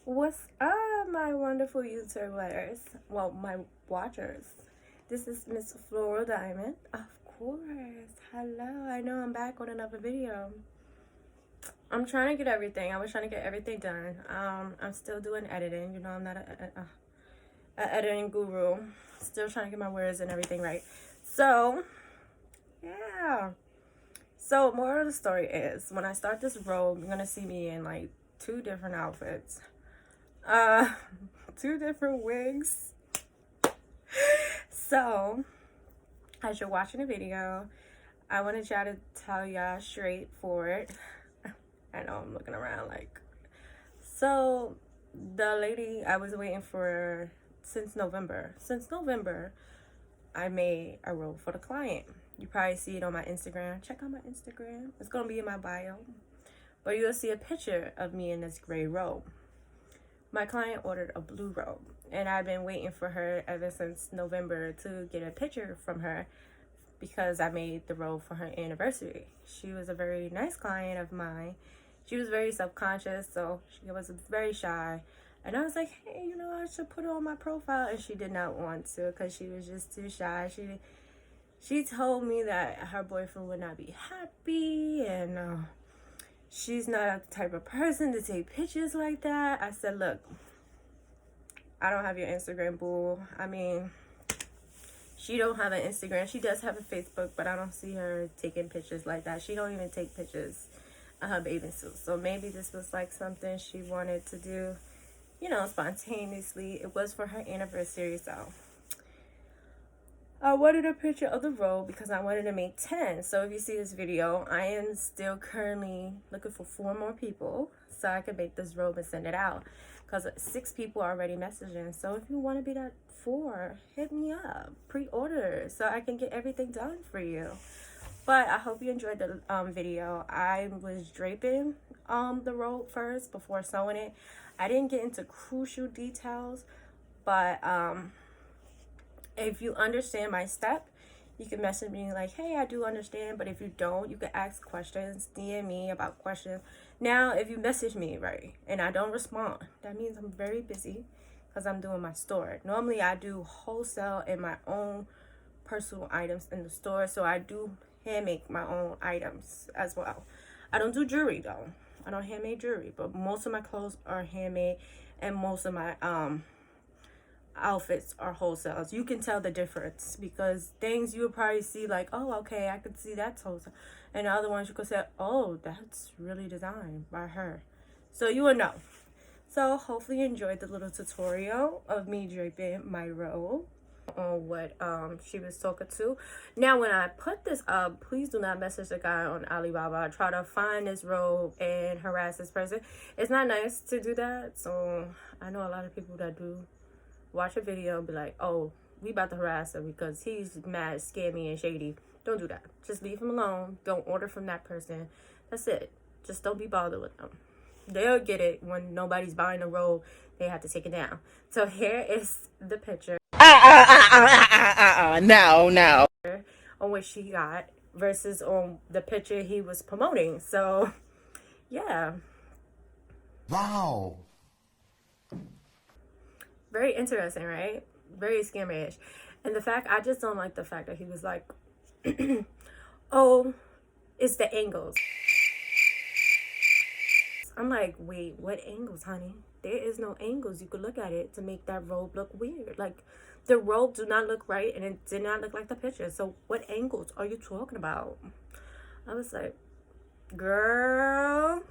What's up, my wonderful YouTubers? Well, my watchers. This is Miss Floral Diamond. Of course. Hello. I know I'm back on another video. I'm trying to get everything. I was trying to get everything done. I'm still doing editing. You know, I'm not a editing guru. Still trying to get my words and everything right. So, yeah. So, moral of the story is, when I start this robe, you're going to see me in like 2 different outfits. 2 different wigs. So, as you're watching the video, I want to try to tell y'all straightforward. I know I'm looking around like. So, the lady I was waiting for since November. Since November, I made a robe for the client. You probably see it on my Instagram. Check out my Instagram. It's going to be in my bio. But you'll see a picture of me in this gray robe. My client ordered a blue robe, and I've been waiting for her ever since November to get a picture from her because I made the robe for her anniversary. She was a very nice client of mine. She was very self-conscious, so she was very shy. And I was like, hey, you know, I should put it on my profile. And she did not want to because she was just too shy. She told me that her boyfriend would not be happy, and she's not the type of person to take pictures like that. I said, look, I don't have your Instagram, boo. I mean, she don't have an Instagram. She does have a Facebook, but I don't see her taking pictures like that. She don't even take pictures of her bathing suit. So maybe this was like something she wanted to do, you know, spontaneously. It was for her anniversary, so I wanted a picture of the robe because I wanted to make 10. So if you see this video, I am still currently looking for 4 more people so I can make this robe and send it out. Because 6 people are already messaging. So if you want to be that 4, hit me up. Pre-order so I can get everything done for you. But I hope you enjoyed the video. I was draping the robe first before sewing it. I didn't get into crucial details, but if you understand my step, you can message me like, hey, I do understand. But if you don't, you can ask questions, DM me about questions. Now, if you message me, right, and I don't respond, that means I'm very busy because I'm doing my store. Normally, I do wholesale and my own personal items in the store. So I do hand make my own items as well. I don't do jewelry, though. I don't handmade jewelry. But most of my clothes are handmade, and most of my outfits are wholesales. You can tell the difference because things you would probably see like, oh, okay, I could see that's wholesale, and the other ones you could say, oh, that's really designed by her. So you will know. So hopefully you enjoyed the little tutorial of me draping my robe on what she was talking to. Now when I put this up, please do not message the guy on Alibaba. Try to find this robe and harass this person. It's not nice to do that. So I know a lot of people that do watch a video and be like, oh, we about to harass him because he's mad, scammy, and shady. Don't do that. Just leave him alone. Don't order from that person. That's it. Just don't be bothered with them. They'll get it when nobody's buying a robe. They have to take it down. So here is the picture. No. On what she got versus on the picture he was promoting. So, yeah. Wow. Very interesting, right? Very scammy-ish. And the fact, I just don't like the fact that he was like, oh, it's the angles. I'm like, wait, what angles, honey? There is no angles you could look at it to make that robe look weird. Like, the robe do not look right, and it did not look like the picture. So what angles are you talking about? I was like, girl.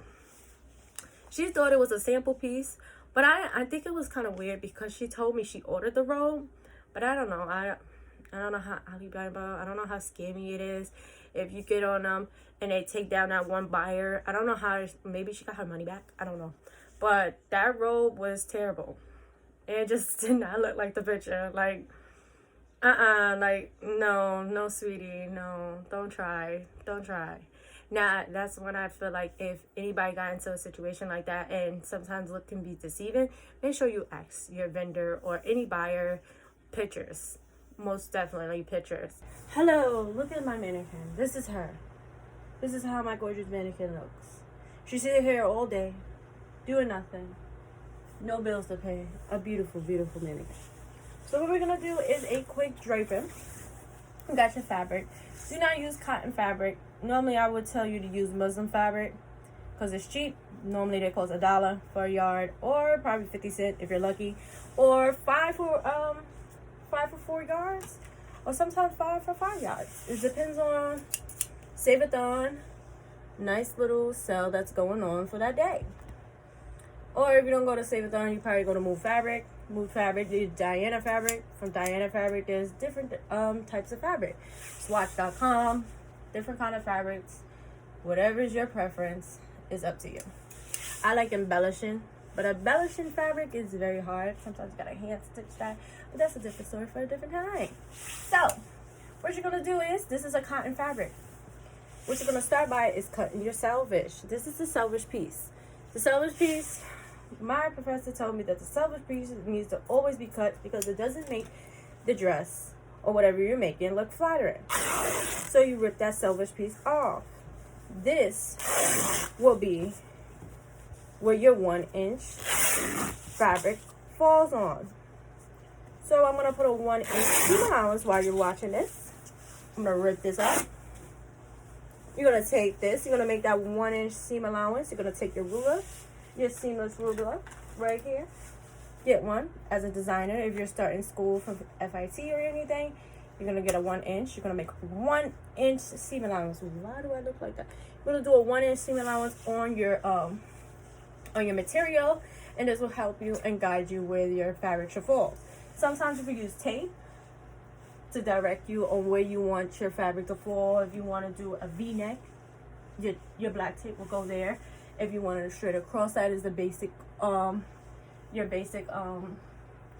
She thought it was a sample piece. But I think it was kind of weird because she told me she ordered the robe. But I don't know. I don't know how Alibaba, I don't know how scammy it is. If you get on them and they take down that one buyer, I don't know how, maybe she got her money back. I don't know. But that robe was terrible. It just did not look like the picture. Like, like, no, sweetie, no, don't try. Now, that's when I feel like if anybody got into a situation like that, and sometimes look can be deceiving, make sure you ask your vendor or any buyer pictures. Most definitely pictures. Hello, look at my mannequin. This is her. This is how my gorgeous mannequin looks. She sit here all day, doing nothing. No bills to pay. A beautiful, beautiful mannequin. So what we're gonna do is a quick draping. You got your fabric. Do not use cotton fabric. Normally I would tell you to use muslin fabric because it's cheap. Normally they cost $1 for a yard, or probably 50 cents if you're lucky, or five for 4 yards, or sometimes 5 for 5 yards. It depends on Save-A-Thon, nice little sale that's going on for that day. Or if you don't go to Save-A-Thon, you probably go to Move Fabric. Move Fabric, there's Diana Fabric. From Diana Fabric, there's different types of fabric. Swatch.com, different kind of fabrics. Whatever is your preference is up to you. I like embellishing, but embellishing fabric is very hard. Sometimes you gotta hand stitch that, but that's a different story for a different time. So, what you're gonna do is, this is a cotton fabric. What you're gonna start by is cutting your selvage. This is the selvage piece. The selvage piece, my professor told me that the selvage piece needs to always be cut because it doesn't make the dress or whatever you're making look flattering. So you rip that selvage piece off. This will be where your 1-inch fabric falls on. So I'm gonna put a 1-inch seam allowance while you're watching this. I'm gonna rip this up. You're gonna take this, you're gonna make that 1-inch seam allowance. You're gonna take your ruler, your seamless ruler right here. Get one as a designer. If you're starting school from FIT or anything, you're gonna get a 1-inch. You're gonna make 1-inch seam allowance. Why do I look like that? You're gonna do a 1-inch seam allowance on your material, and this will help you and guide you where your fabric should fall. Sometimes if you use tape to direct you on where you want your fabric to fall. If you want to do a V-neck, your black tape will go there. If you want to straight across, that is the basic your basic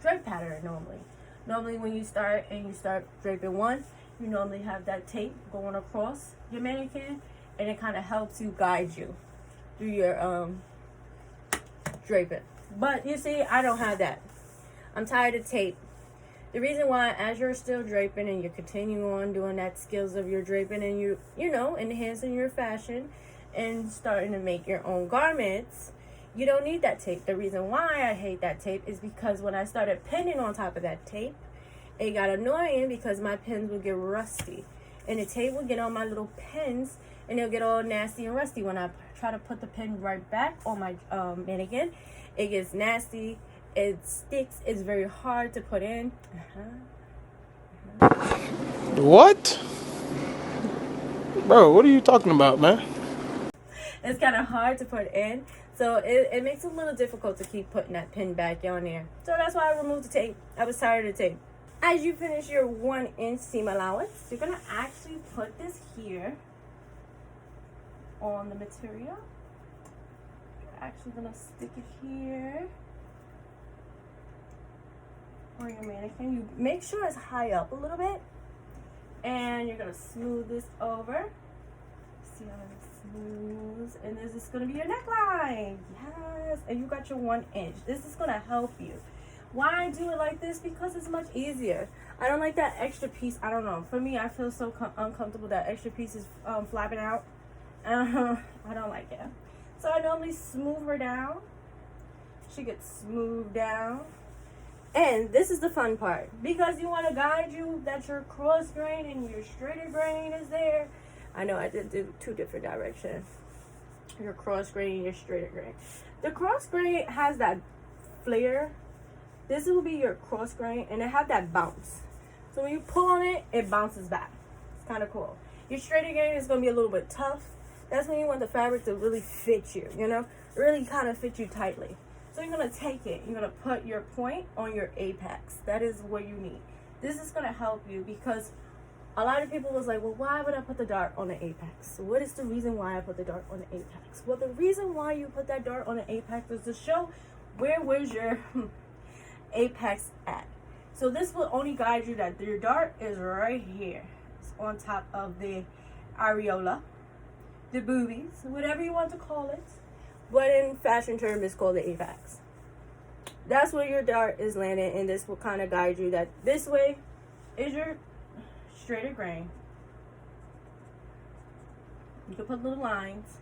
drape pattern. Normally when you start draping one, you normally have that tape going across your mannequin, and it kind of helps you guide you through your draping. But you see, I don't have that. I'm tired of tape. The reason why, as you're still draping and you're continuing on doing that skills of your draping, and you know, enhancing your fashion and starting to make your own garments, you don't need that tape. The reason why I hate that tape is because when I started pinning on top of that tape, it got annoying because my pins would get rusty, and the tape would get on my little pins, and it'll get all nasty and rusty. When I try to put the pin right back on my mannequin, it gets nasty. It sticks. It's very hard to put in. What? Bro, what are you talking about, man? It's kind of hard to put in. So it makes it a little difficult to keep putting that pin back on there. So that's why I removed the tape. I was tired of the tape. As you finish your 1-inch seam allowance, you're going to actually put this here on the material. You're actually going to stick it here on your mannequin. You make sure it's high up a little bit, and you're going to smooth this over. See how it smooths, and this is going to be your neckline. Yes, and you got your 1-inch. This is going to help you. Why I do it like this? Because it's much easier. I don't like that extra piece. I don't know. For me, I feel so uncomfortable that extra piece is flapping out. I don't like it. So I normally smooth her down. She gets smoothed down. And this is the fun part, because you want to guide you that your cross grain and your straighter grain is there. I know I did do 2 different directions. Your cross grain and your straighter grain. The cross grain has that flare. This will be your cross grain, and it have that bounce. So when you pull on it, it bounces back. It's kind of cool. Your straighter grain is going to be a little bit tough. That's when you want the fabric to really fit you, really kind of fit you tightly. So you're going to take it, you're going to put your point on your apex. That is what you need. This is going to help you, because a lot of people was like, well, why would I put the dart on the apex? What is the reason why I put the dart on the apex? Well, the reason why you put that dart on the apex is to show where's your apex at. So this will only guide you that your dart is right here. It's on top of the areola, the boobies, whatever you want to call it. But in fashion term, it's called the apex. That's where your dart is landing, and this will kind of guide you that this way is your straighter grain. You can put little lines,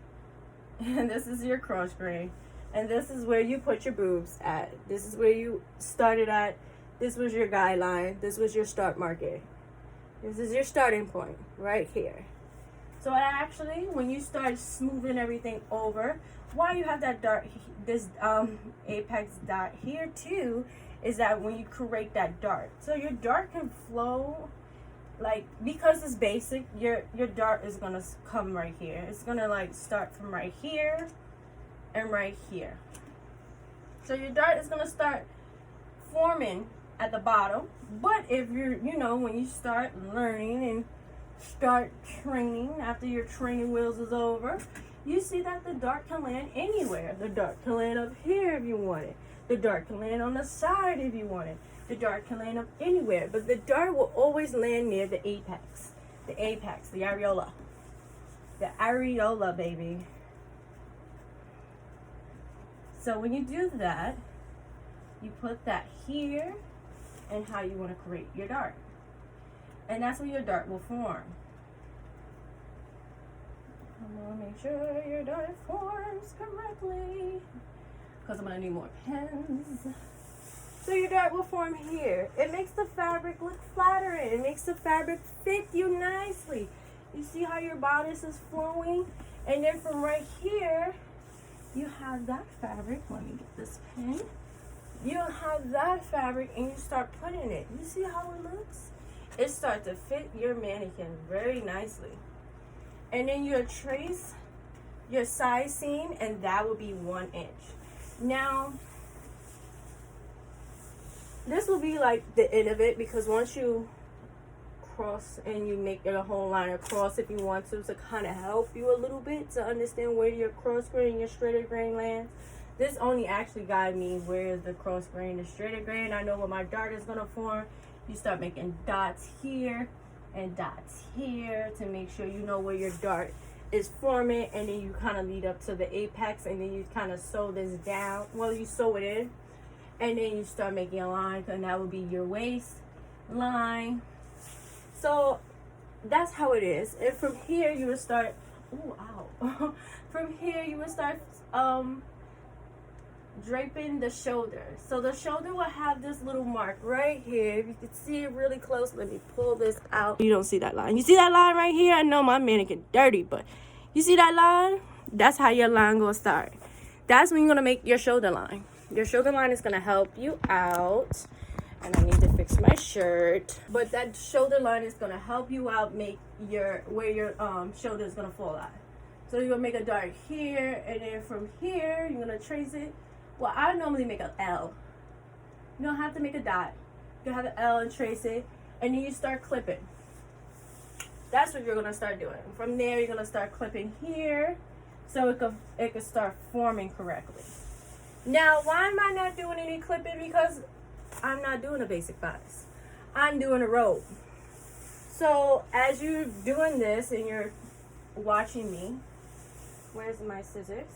and this is your cross grain. And this is where you put your boobs at. This is where you started at. This was your guideline. This was your start market. This is your starting point right here. So actually, when you start smoothing everything over, why you have that dart, this apex dot here too, is that when you create that dart, so your dart can flow, like, because it's basic, your dart is gonna come right here. It's gonna like start from right here and right here. So your dart is gonna start forming at the bottom. But if you're, you know, when you start learning and start training, after your training wheels is over, you see that the dart can land anywhere. The dart can land up here if you want it. The dart can land on the side if you want it. The dart can land up anywhere. But the dart will always land near the apex. The apex, the areola. The areola, baby. So when you do that, you put that here and how you want to create your dart. And that's where your dart will form. I'm going to make sure your dart forms correctly, because I'm going to need more pens. So your dart will form here. It makes the fabric look flattering. It makes the fabric fit you nicely. You see how your bodice is flowing? And then from right here, you have that fabric. Let me get this pen. You have that fabric and you start putting it. You see how it looks? It starts to fit your mannequin very nicely. And then you'll trace your side seam, and that will be 1 inch. Now, this will be like the end of it, because once you cross and you make your whole line across, if you want to kind of help you a little bit to understand where your cross grain and your straighter grain lands. This only actually guide me where the cross grain and straighter grain. I know where my dart is gonna form. You start making dots here and dots here to make sure you know where your dart is forming, and then you kind of lead up to the apex, and then you kind of sew this down. Well, you sew it in, and then you start making a line, and that will be your waist line. So that's how it is. And from here you will start, ooh, ow. From here you will start draping the shoulder. So the shoulder will have this little mark right here. If you can see it really close, let me pull this out. You don't see that line. You see that line right here? I know my mannequin dirty, but you see that line? That's how your line gonna start. That's when you're gonna make your shoulder line. Your shoulder line is gonna help you out. And I need to fix my shirt. But that shoulder line is gonna help you out, make your where your shoulder is gonna fall at. So you're gonna make a dart here, and then from here you're gonna trace it. Well, I normally make an L. You don't have to make a dot. You have an L and trace it, and then you start clipping. That's what you're gonna start doing. From there, you're gonna start clipping here, so it could start forming correctly. Now, why am I not doing any clipping? Because I'm not doing a basic bodice. I'm doing a robe. So as you're doing this and you're watching me, where's my scissors?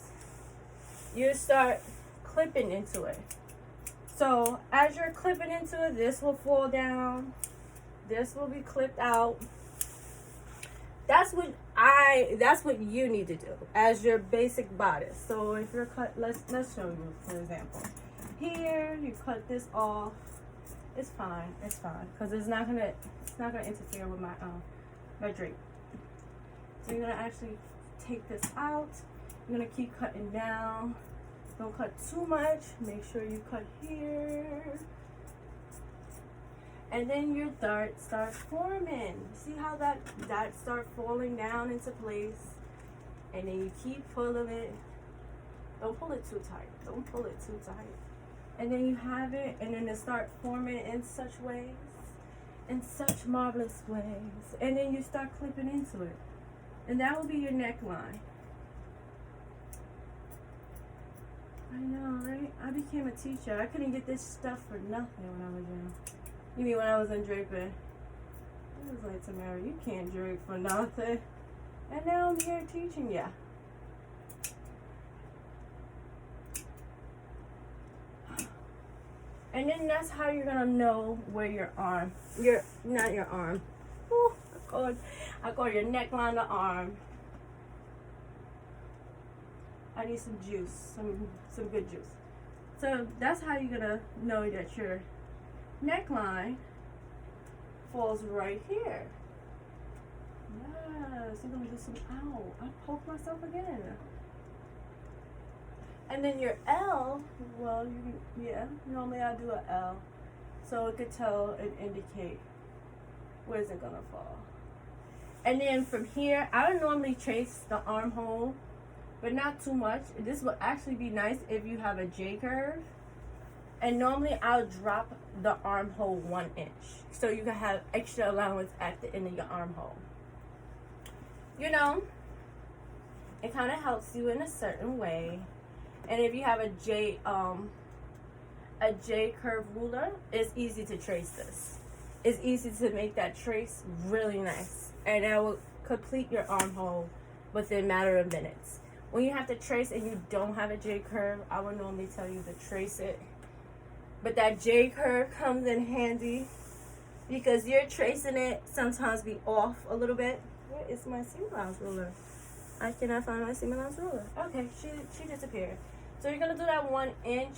You start clipping into it. So as you're clipping into it, this will fall down. This will be clipped out. That's what you need to do as your basic bodice. So if you're cut, let's show you, for example. Here you cut this off. It's fine, because it's not gonna interfere with my drape. So you're gonna actually take this out. You're gonna keep cutting down. Don't cut too much. Make sure you cut here. And then your dart starts forming. See how that starts falling down into place? And then you keep pulling it. Don't pull it too tight. Don't pull it too tight. And then you have it, and then it starts forming in such ways, in such marvelous ways. And then you start clipping into it. And that will be your neckline. I know, right? I became a teacher. I couldn't get this stuff for nothing when I was young. You mean when I was in draping? I was like, Tamara, you can't drape for nothing. And now I'm here teaching ya. And then that's how you're gonna know where your arm, not your arm. Ooh, I call your neckline the arm. I need some juice, some good juice. So that's how you're gonna know that your neckline falls right here. Yes, you're gonna do some, ow, I poked myself again. And then your L, well, yeah, normally I do a L. So it could tell and indicate where's it gonna fall. And then from here, I don't normally trace the armhole, but not too much. This would actually be nice if you have a J curve. And normally I'll drop the armhole 1 inch, so you can have extra allowance at the end of your armhole. You know, it kind of helps you in a certain way. And if you have a J curve ruler, it's easy to trace this. It's easy to make that trace really nice, and that will complete your armhole within a matter of minutes. When you have to trace and you don't have a J curve, I would normally tell you to trace it. But that J curve comes in handy because you're tracing it sometimes be off a little bit. Where is my seam allowance ruler? I cannot find my seam allowance ruler. Okay, she disappeared. So you're gonna do that 1 inch,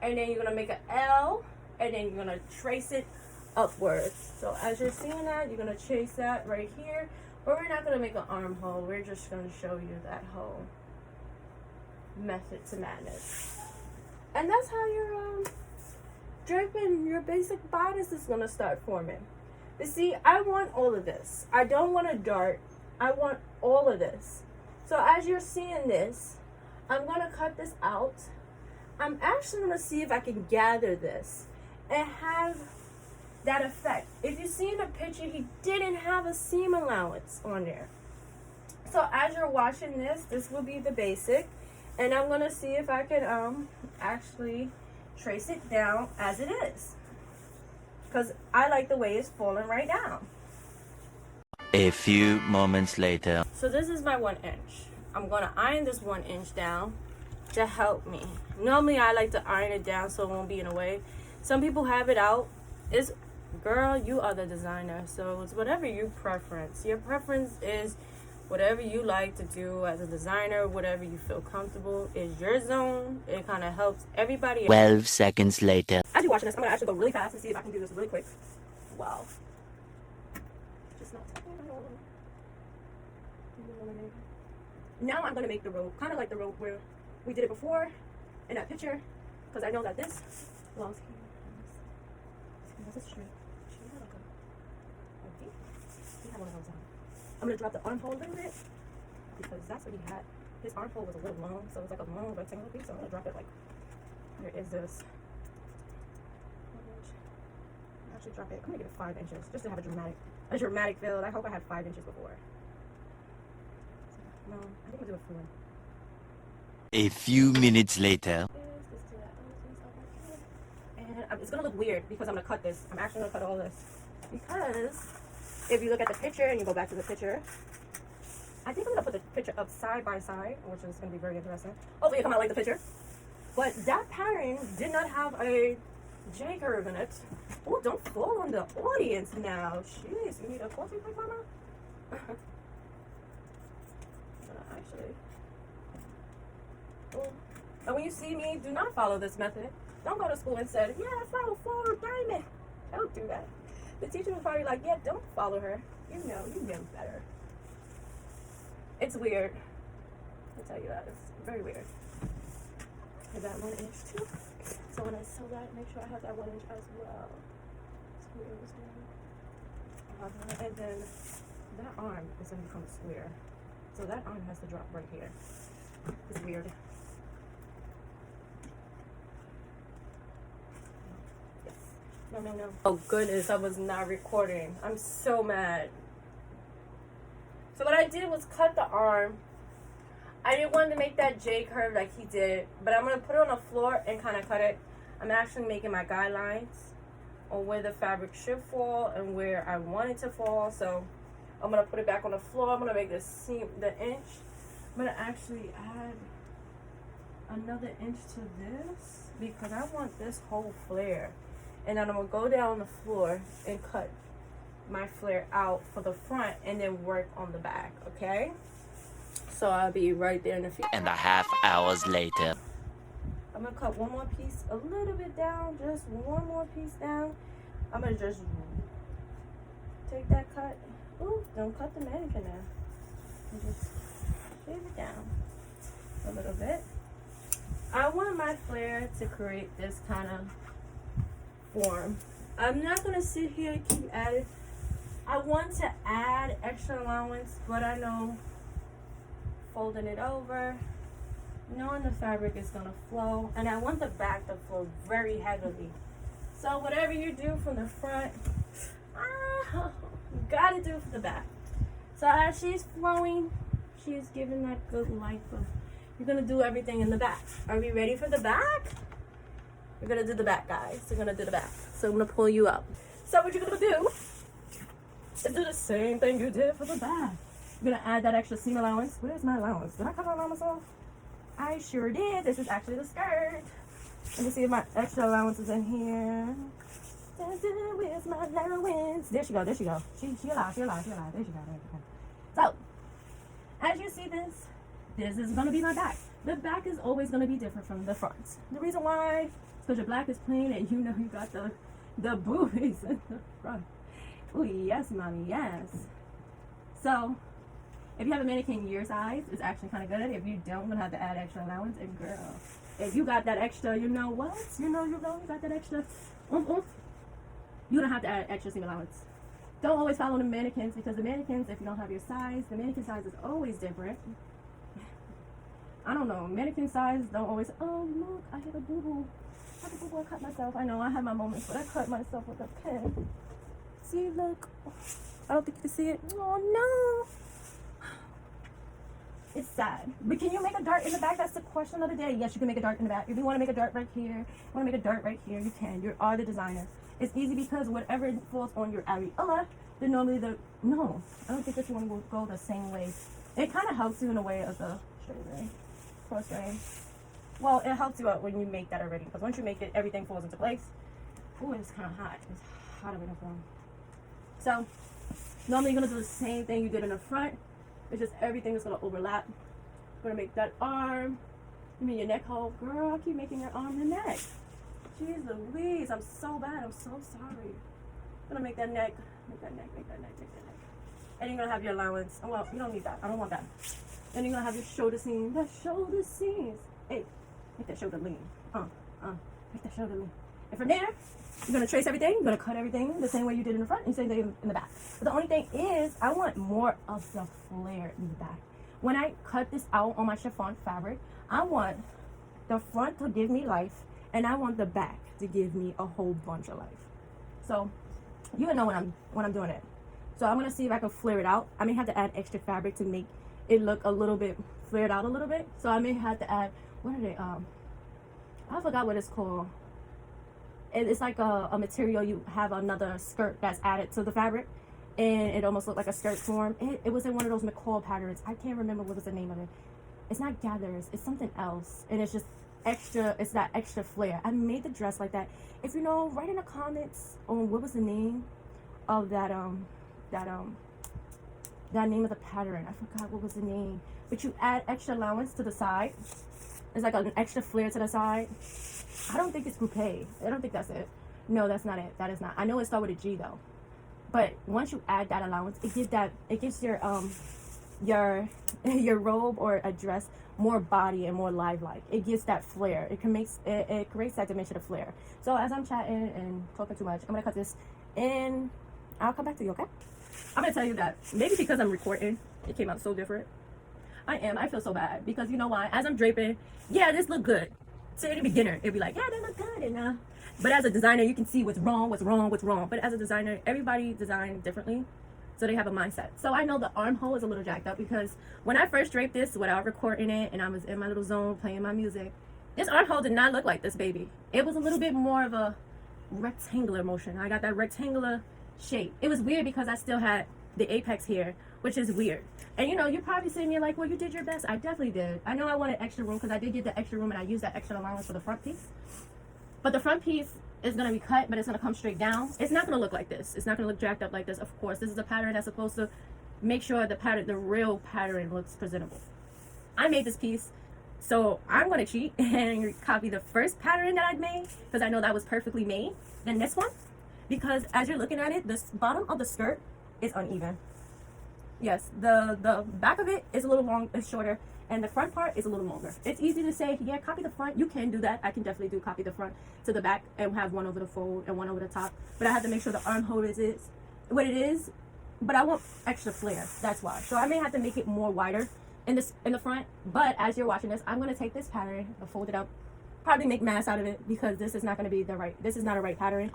and then you're gonna make an L, and then you're gonna trace it upwards. So as you're seeing that, you're gonna trace that right here. But we're not gonna make an armhole. We're just gonna show you that whole method to madness. And that's how your draping, your basic bodice is gonna start forming. But see, I want all of this. I don't want a dart. I want all of this. So as you're seeing this, I'm gonna cut this out. I'm actually gonna see if I can gather this and have that effect. If you see in the picture, he didn't have a seam allowance on there. So as you're watching this, this will be the basic. And I'm gonna see if I can actually trace it down as it is, because I like the way it's falling right down. A few moments later. So this is my 1 inch. I'm gonna iron this 1 inch down to help me. Normally I like to iron it down so it won't be in the way. Some people have it out. It's, girl, you are the designer, so it's whatever you preference. Your preference is whatever you like to do as a designer. Whatever you feel comfortable is your zone. It kind of helps everybody. 12 seconds later. As you're watching this, I'm gonna actually go really fast and see if I can do this really quick. Wow. Just not. Now I'm gonna make the robe, kind of like the robe where we did it before in that picture, because I know that this long skin has a straight. She had like a deep. He had one of those on. I'm gonna drop the armhole a little bit because that's what he had. His armhole was a little long, so it's like a long rectangular piece. So I'm gonna drop it like, here is this. Actually drop it. I'm gonna give it 5 inches just to have a dramatic feel. I hope I had 5 inches before. No, I think I'll do it 4. A few minutes later. And it's gonna look weird because I'm gonna cut this. I'm actually gonna cut all this because if you look at the picture and you go back to the picture, I think I'm gonna put the picture up side by side, which is gonna be very interesting. Hopefully it come out like the picture. But that pattern did not have a J curve in it. Oh, don't fall on the audience now. Jeez, you need a coffee break, mama? Actually. Oh. And when you see me, do not follow this method. Don't go to school and say, yeah, follow forward diamond. Don't do that. The teacher will probably be like, yeah, don't follow her. You know better. It's weird. I'll tell you that. It's very weird. I got 1 inch too. So when I sew that, make sure I have that 1 inch as well. And then that arm is going to become square. So that arm has to drop right here. It's weird. Yes. No. Oh goodness, I was not recording. I'm so mad. So what I did was cut the arm. I didn't want to make that J curve like he did, but I'm going to put it on the floor and kind of cut it. I'm actually making my guidelines on where the fabric should fall and where I want it to fall. So I'm going to put it back on the floor. I'm going to make the seam, the inch. I'm going to actually add another inch to this because I want this whole flare. And then I'm going to go down on the floor and cut my flare out for the front and then work on the back, okay? So I'll be right there in a few. And a half hours later. I'm gonna cut one more piece a little bit down, just one more piece down. I'm gonna just take that cut. Ooh, don't cut the mannequin now. And just shave it down a little bit. I want my flare to create this kind of form. I'm not gonna sit here and keep adding. I want to add extra allowance, but I know folding it over, knowing the fabric is gonna flow, and I want the back to flow very heavily. So whatever you do from the front, you gotta do for the back. So as she's flowing, she's giving that good life of, you're gonna do everything in the back. Are we ready for the back? We're gonna do the back, guys. We're gonna do the back. So I'm gonna pull you up. So what you're gonna do is do the same thing you did for the back. You're gonna add that extra seam allowance. Where's my allowance? Did I cut my allowance off? I sure did. This is actually the skirt. Let me see if my extra allowance is in here. Where's my allowance? There she go. There she go. She alive. She alive. She alive. There she go. There she go. So as you see this is gonna be my back. The back is always gonna be different from the front. The reason why is because your black is plain and you know you got the boobies in the front. Oh yes, mommy, yes. So if you have a mannequin your size, it's actually kind of good. If you don't, I'm gonna have to add extra allowance. And girl, if you got that extra, you know what? You got that extra. You're gonna have to add extra seam allowance. Don't always follow the mannequins, because the mannequins, if you don't have your size, the mannequin size is always different. I don't know, mannequin size don't always. Oh look, I hit a boo boo. I cut myself. I know I have my moments, but I cut myself with a pen. See, look. I don't think you can see it. Oh no. It's sad. But can you make a dart in the back? That's the question of the day. Yes, you can make a dart in the back. If you want to make a dart right here, want to make a dart right here, you can. You are the designer. It's easy because whatever falls on your areola, then normally no, I don't think this one will go the same way. It kind of helps you in a way of the straight way, cross way. Well, it helps you out when you make that already, because once you make it, everything falls into place. Ooh, it's kind of hot. It's hotter than the phone. So normally you're gonna do the same thing you did in the front. It's just everything is gonna overlap. We're gonna make that arm. You mean your neck hole? Girl, I keep making your arm and neck. Jeez Louise, I'm so bad. I'm so sorry. I'm gonna make that neck, make that neck, make that neck, make that neck. And you're gonna have your allowance. Oh, well, you don't need that. I don't want that. Then you're gonna have your shoulder seam. The shoulder seams. Hey, make that shoulder lean. Make that shoulder lean. And from there, you're gonna trace everything. You're gonna cut everything the same way you did in the front and same thing in the back. But the only thing is, I want more of the flare in the back. When I cut this out on my chiffon fabric, I want the front to give me life, and I want the back to give me a whole bunch of life. So you know when I'm doing it. So I'm gonna see if I can flare it out. I may have to add extra fabric to make it look a little bit flared out a little bit. So I may have to add, what are they? I forgot what it's called. It's like a material. You have another skirt that's added to the fabric, and it almost looked like a skirt form. It was in one of those McCall patterns. I can't remember what was the name of it. It's not gathers. It's something else, and it's just extra. It's that extra flare. I made the dress like that. If you know, write in the comments on what was the name of that name of the pattern. I forgot what was the name. But you add extra allowance to the side. It's like an extra flare to the side. I don't think it's coupe. I don't think that's it. No, that's not it. That is not. I know it starts with a G though. But once you add that allowance, it gives your robe or a dress more body and more lifelike. It gives that flare. It creates that dimension of flare. So as I'm chatting and talking too much, I'm gonna cut this and I'll come back to you, okay? I'm gonna tell you that maybe because I'm recording, it came out so different. I feel so bad because you know why? As I'm draping, yeah, this look good. To any beginner, it'd be like, yeah, they look good, and but as a designer, you can see what's wrong. But as a designer, everybody designs differently, so they have a mindset. So I know the armhole is a little jacked up because when I first draped this without recording it, and I was in my little zone playing my music, this armhole did not look like this, baby. It was a little bit more of a rectangular motion. I got that rectangular shape. It was weird because I still had the apex here, which is weird. And you know, you're probably sitting here like, well, you did your best. I definitely did. I know I wanted extra room because I did get the extra room and I used that extra allowance for the front piece. But the front piece is going to be cut, but it's going to come straight down. It's not going to look like this. It's not going to look jacked up like this. Of course, this is a pattern that's supposed to make sure the pattern, the real pattern, looks presentable. I made this piece, so I'm gonna cheat and copy the first pattern that I'd made, because I know that was perfectly made, than this one, because as you're looking at it, the bottom of the skirt is uneven. Yes, the back of it is a little long, it's shorter, and the front part is a little longer. It's easy to say, yeah, copy the front. You can do that. I can definitely do copy the front to the back and have one over the fold and one over the top. But I have to make sure the armhole is what it is. But I want extra flare. That's why. So I may have to make it more wider in the front. But as you're watching this, I'm gonna take this pattern and fold it up. Probably make mass out of it, because this is not gonna be the right. This is not a right pattern,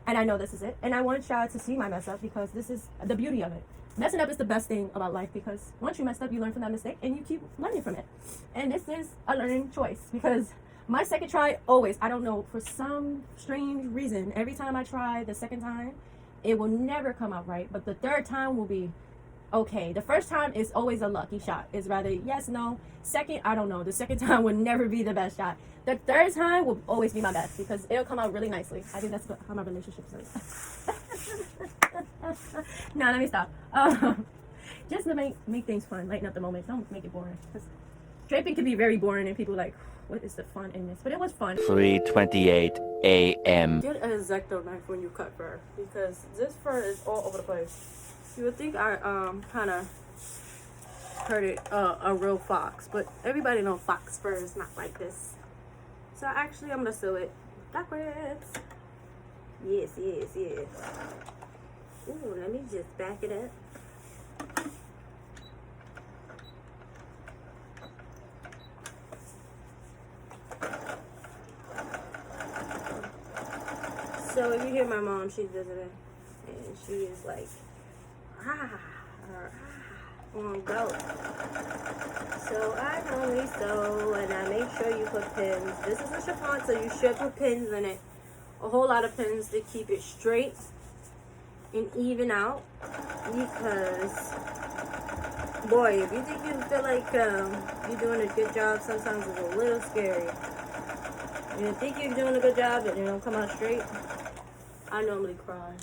and I know this is it. And I want y'all to see my mess up, because this is the beauty of it. Messing up is the best thing about life, because once you mess up, you learn from that mistake and you keep learning from it. And this is a learning choice, because my second try always, I don't know, for some strange reason, every time I try the second time, it will never come out right. But the third time will be okay. The first time is always a lucky shot. It's rather yes, no. Second, I don't know. The second time will never be the best shot. The third time will always be my best, because it'll come out really nicely. I think that's how my relationships are. No, let me stop. Just to make things fun, lighten up the moment. Don't make it boring. Because draping can be very boring, and people are like, what is the fun in this? But it was fun. 3:28 a.m. Get an X-Acto knife when you cut fur, because this fur is all over the place. You would think I kind of hurted a real fox, but everybody knows fox fur is not like this. So actually, I'm gonna sew it backwards. Yes, yes, yes. Ooh, let me just back it up. So if you hear my mom, she's visiting, and she is like, on go. So I normally sew, and I make sure you put pins. This is a chiffon, so you should put pins in it. A whole lot of pins to keep it straight and even out, because boy, if you think you feel like you're doing a good job, sometimes it's a little scary. You think you're doing a good job and it don't come out straight. I normally cry.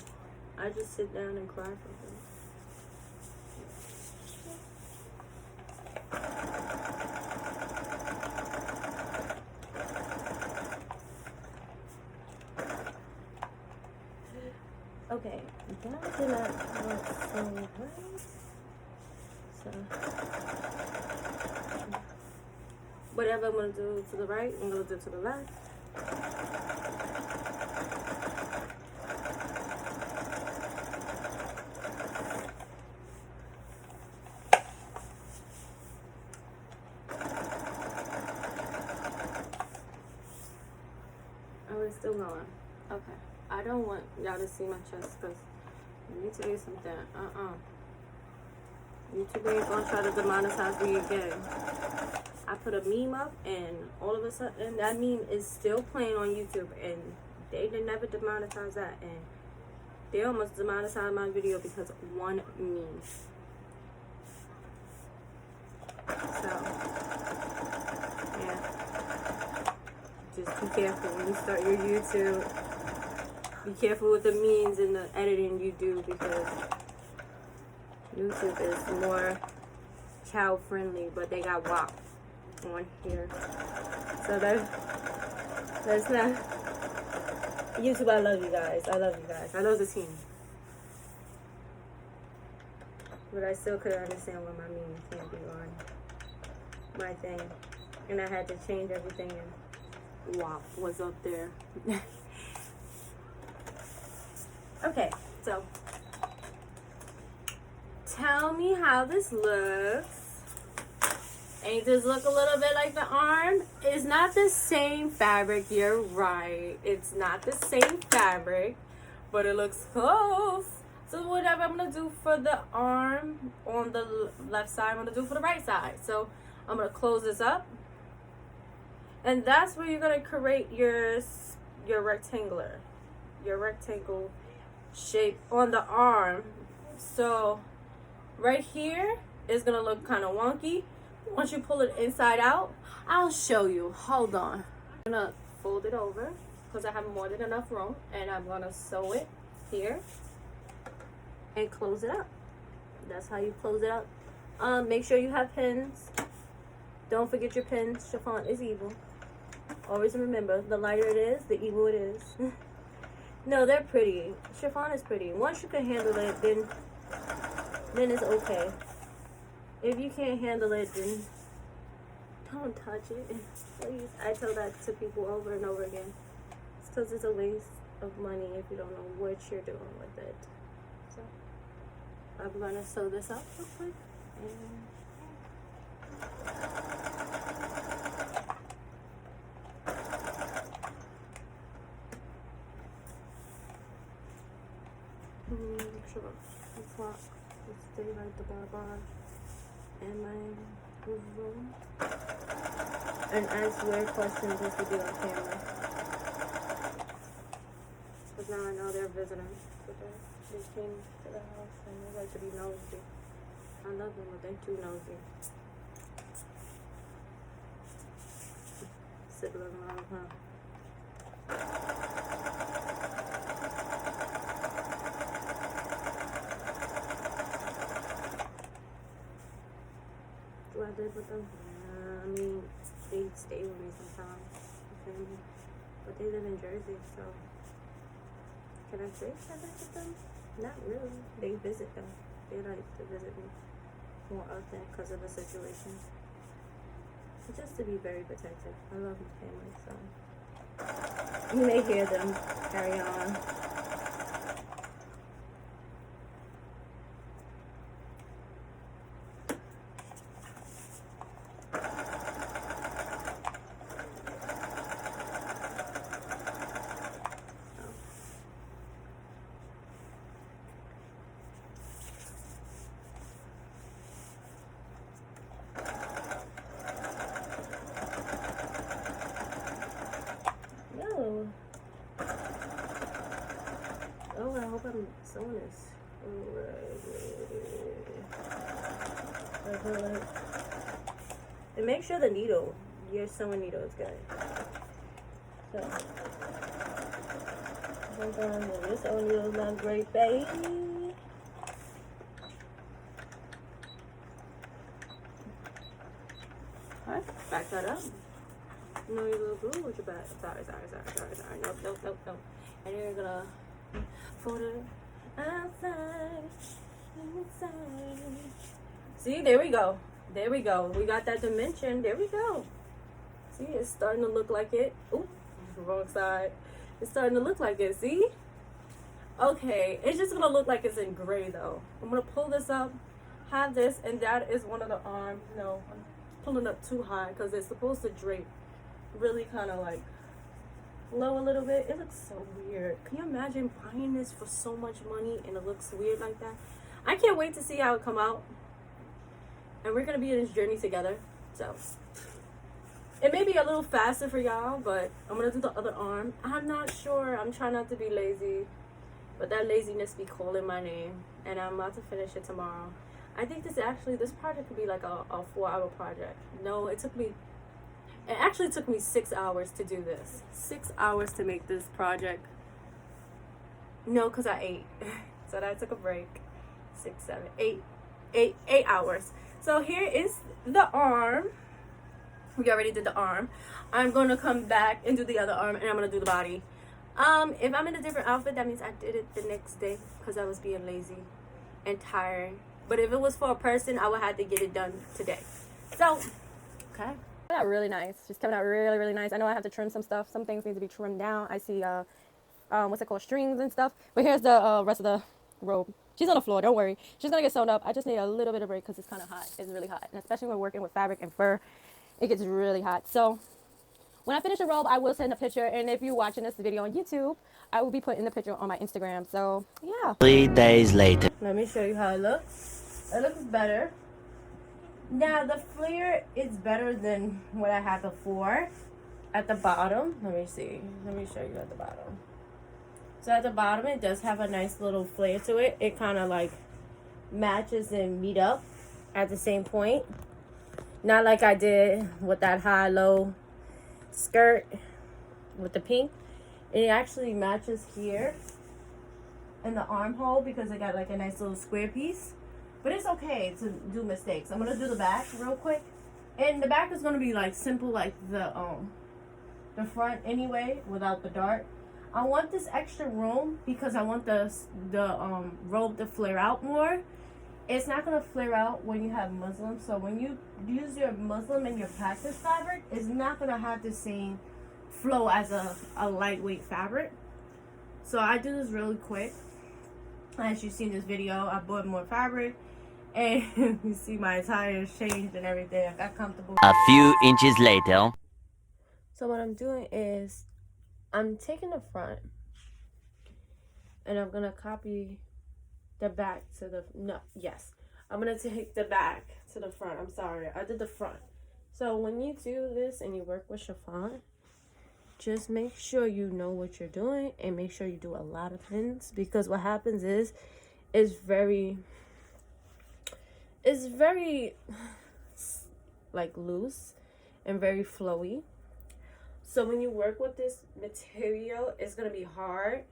I just sit down and cry for them. Okay, that did not look so right. So, whatever I'm going to do to the right, I'm going to do to the left. Oh, it's still going. Okay. I don't want y'all to see my chest, because let me tell you something. YouTube ain't gonna try to demonetize me again. I put a meme up, and all of a sudden that meme is still playing on YouTube, and they did never demonetize that, and they almost demonetized my video because of one meme. So yeah, just be careful when you start your YouTube. Be careful with the memes and the editing you do, because YouTube is more child friendly, but they got WAP on here. So that's not YouTube. I love you guys. I love you guys. I love the team. But I still couldn't understand why my memes can't be on my thing. And I had to change everything, and WAP was up there. Okay, so tell me how this looks. Ain't this look a little bit like the arm? It's not the same fabric, you're right. It's not the same fabric, but it looks close. So whatever I'm gonna do for the arm on the left side, I'm gonna do for the right side. So I'm gonna close this up, and that's where you're gonna create your rectangle shape on the arm. So right here is gonna look kind of wonky. Once you pull it inside out, I'll show you. Hold on. I'm gonna fold it over because I have more than enough room, and I'm gonna sew it here and close it up. That's how you close it up. Make sure you have pins. Don't forget your pins. Chiffon is evil. Always remember, the lighter it is, the evil it is. No, they're pretty. Chiffon is pretty. Once you can handle it, then it's okay. If you can't handle it, then don't touch it. Please. I tell that to people over and over again. It's because it's a waste of money if you don't know what you're doing with it. So, I'm going to sew this up real quick. Sure. Let's walk. Let's stay like the bar and my room. And ask weird questions if you do on camera. Because now I know they're visitors. So they came to the house and they like to be nosy. I love them, but they're too nosy. Sibling love, huh? What I did with them? I mean, they stay with me sometimes, family, but they live in Jersey, so can I say I live with them? Not really. They visit them. They like to visit me more often because of the situation. Just to be very protective. I love my family, so you may hear them carry on. Oh, I hope I'm sewing this right. And make sure the needle, your sewing needle is good. So, hold on, your sewing needle is not great, baby. Alright, back that up. No, you little glue with your back. Sorry. Nope. And you're gonna fold it outside, inside. See, there we go. We got that dimension. There we go. See, it's starting to look like it. Oop, wrong side. It's starting to look like it. See? Okay, it's just gonna look like it's in gray though. I'm gonna pull this up, have this, and that is one of the arms. No, I'm pulling up too high because it's supposed to drape really kind of like low a little bit. It looks so weird. Can you imagine buying this for so much money and it looks weird like that? I can't wait to see how it come out, and we're gonna be in this journey together. So it may be a little faster for y'all, but I'm gonna do the other arm. I'm not sure. I'm trying not to be lazy, but that laziness be calling my name, and I'm about to finish it tomorrow. I think this project could be like a 4-hour project. No, it actually took me 6 hours to do this. 6 hours to make this project. No, because I ate. So I took a break. 6, 7, 8 hours. So here is the arm. We already did the arm. I'm going to come back and do the other arm, and I'm going to do the body. If I'm in a different outfit, that means I did it the next day because I was being lazy and tired. But if it was for a person, I would have to get it done today. So, okay. Out really nice. Just coming out really, really nice. I know I have to trim some stuff. Some things need to be trimmed down. I see what's it called, strings and stuff. But here's the rest of the robe. She's on the floor, don't worry. She's gonna get sewn up. I just need a little bit of break because it's kind of hot. It's really hot, and especially when we're working with fabric and fur, it gets really hot. So when I finish the robe, I will send a picture, and if you're watching this video on YouTube, I will be putting the picture on my Instagram. So yeah. 3 days later. Let me show you how it looks. It looks better. Now, the flare is better than what I had before. At the bottom, let me see. Let me show you at the bottom. So at the bottom, it does have a nice little flare to it. It kind of like matches and meet up at the same point. Not like I did with that high-low skirt with the pink. It actually matches here in the armhole because it got like a nice little square piece. But it's okay to do mistakes. I'm gonna do the back real quick. And the back is gonna be like simple like the front anyway, without the dart. I want this extra room because I want the robe to flare out more. It's not gonna flare out when you have muslin. So when you use your muslin and your practice fabric, it's not gonna have the same flow as a lightweight fabric. So I do this really quick. As you see in this video, I bought more fabric, and you see my tires changed and everything. I got comfortable. A few inches later. So what I'm doing is I'm taking the front and I'm gonna copy the back to the I'm gonna take the back to the front. I'm sorry, I did the front. So when you do this and you work with chiffon, just make sure you know what you're doing and make sure you do a lot of pins, because what happens is it's very like loose and very flowy. So when you work with this material, it's going to be hard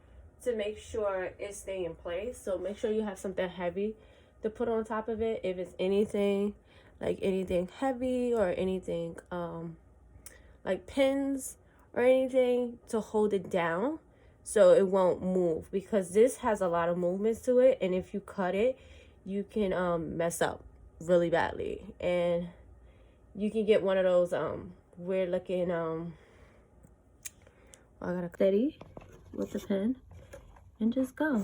to make sure it stay in place. So make sure you have something heavy to put on top of it. If it's anything heavy or anything like pins or anything to hold it down so it won't move, because this has a lot of movements to it, and if you cut it, you can mess up really badly, and you can get one of those weird looking I gotta steady with the pen and just go.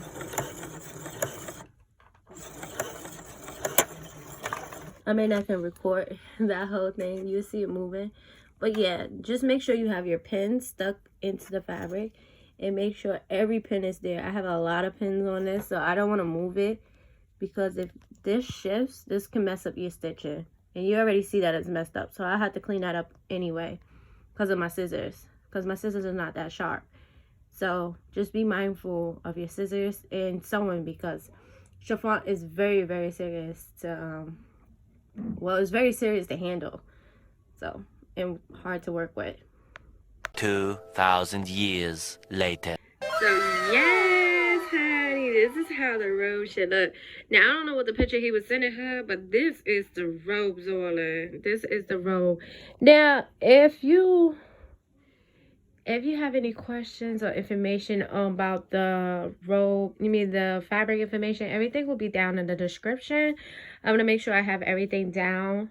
I mean, I can record that whole thing. You see it moving. But yeah, just make sure you have your pin stuck into the fabric and make sure every pin is there. I have a lot of pins on this, so I don't want to move it, because if this shifts, this can mess up your stitching. And you already see that it's messed up. So I had to clean that up anyway because of my scissors. Because my scissors are not that sharp. So just be mindful of your scissors and sewing, because chiffon is very, very serious to it's very serious to handle. So, and hard to work with. 2,000 years later. So yes, honey, this is how the robe should look. Now I don't know what the picture he was sending her, but this is the robe, Zola. This is the robe. Now, if you have any questions or information about the robe, the fabric information, everything will be down in the description. I'm going to make sure I have everything down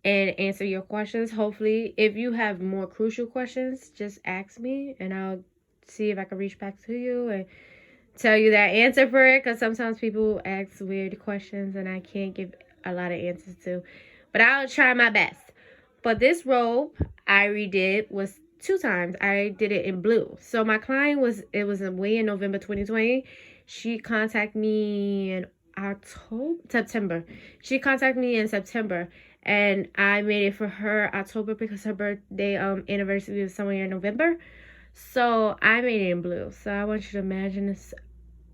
and answer your questions. Hopefully, if you have more crucial questions, just ask me and I'll see if I can reach back to you and tell you that answer for it. Because sometimes people ask weird questions and I can't give a lot of answers to. But I'll try my best. But this robe I redid was 2 times. I did it in blue. So my client was away in November 2020. She contacted me in September. She contacted me in September, and I made it for her October because her birthday anniversary was somewhere in November. So I made it in blue. So I want you to imagine this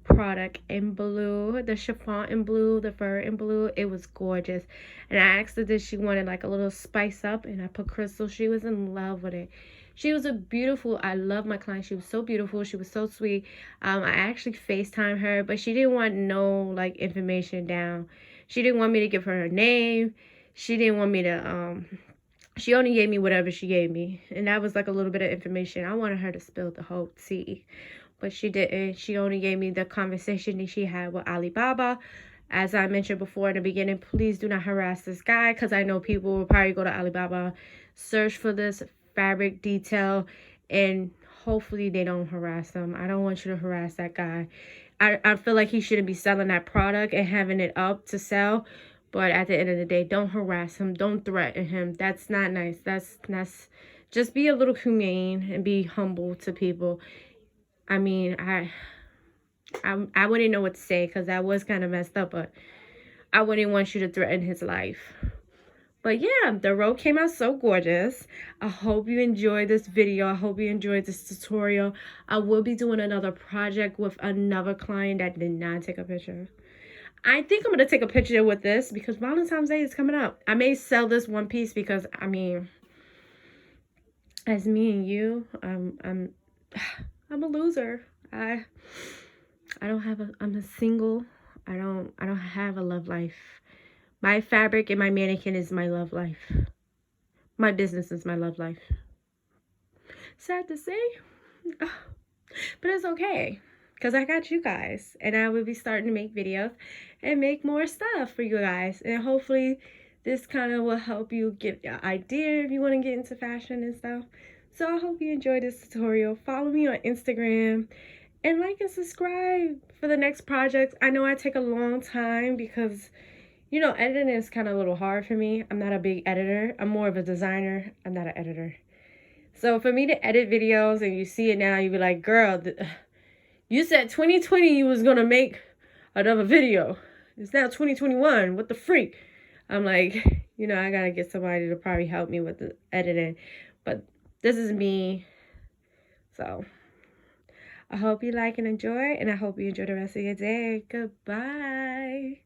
product in blue, the chiffon in blue, the fur in blue. It was gorgeous. And I asked her that she wanted like a little spice up, and I put crystal. She was in love with it. She was I love my client. She was so beautiful. She was so sweet. I actually FaceTimed her, but she didn't want no like information down. She didn't want me to give her name. She didn't want me to she only gave me whatever she gave me, and that was like a little bit of information. I wanted her to spill the whole tea, but she didn't. She only gave me the conversation that she had with Alibaba. As I mentioned before in the beginning, please do not harass this guy, because I know people will probably go to Alibaba, search for this fabric detail, and hopefully they don't harass them. I don't want you to harass that guy. I feel like he shouldn't be selling that product and having it up to sell. But at the end of the day, don't harass him. Don't threaten him. That's not nice. That's just be a little humane and be humble to people. I mean, I wouldn't know what to say, because that was kind of messed up, but I wouldn't want you to threaten his life. But yeah, the robe came out so gorgeous. I hope you enjoyed this video. I hope you enjoyed this tutorial. I will be doing another project with another client that did not take a picture. I think I'm going to take a picture with this because Valentine's Day is coming up. I may sell this one piece because, I mean, as me and you, I'm a loser. I'm a single I don't have a love life. My fabric and my mannequin is my love life. My business is my love life. Sad to say, but it's okay because I got you guys, and I will be starting to make videos and make more stuff for you guys, and hopefully this kind of will help you get an idea if you want to get into fashion and stuff. So I hope you enjoyed this tutorial. Follow me on Instagram and like and subscribe for the next projects. I know I take a long time because, you know, editing is kind of a little hard for me. I'm not a big editor. I'm more of a designer. I'm not an editor. So for me to edit videos and you see it now, you be like, girl, you said 2020 you was going to make another video. It's now 2021. What the freak? I'm like, you know, I got to get somebody to probably help me with the editing. But this is me. So I hope you like and enjoy. And I hope you enjoy the rest of your day. Goodbye.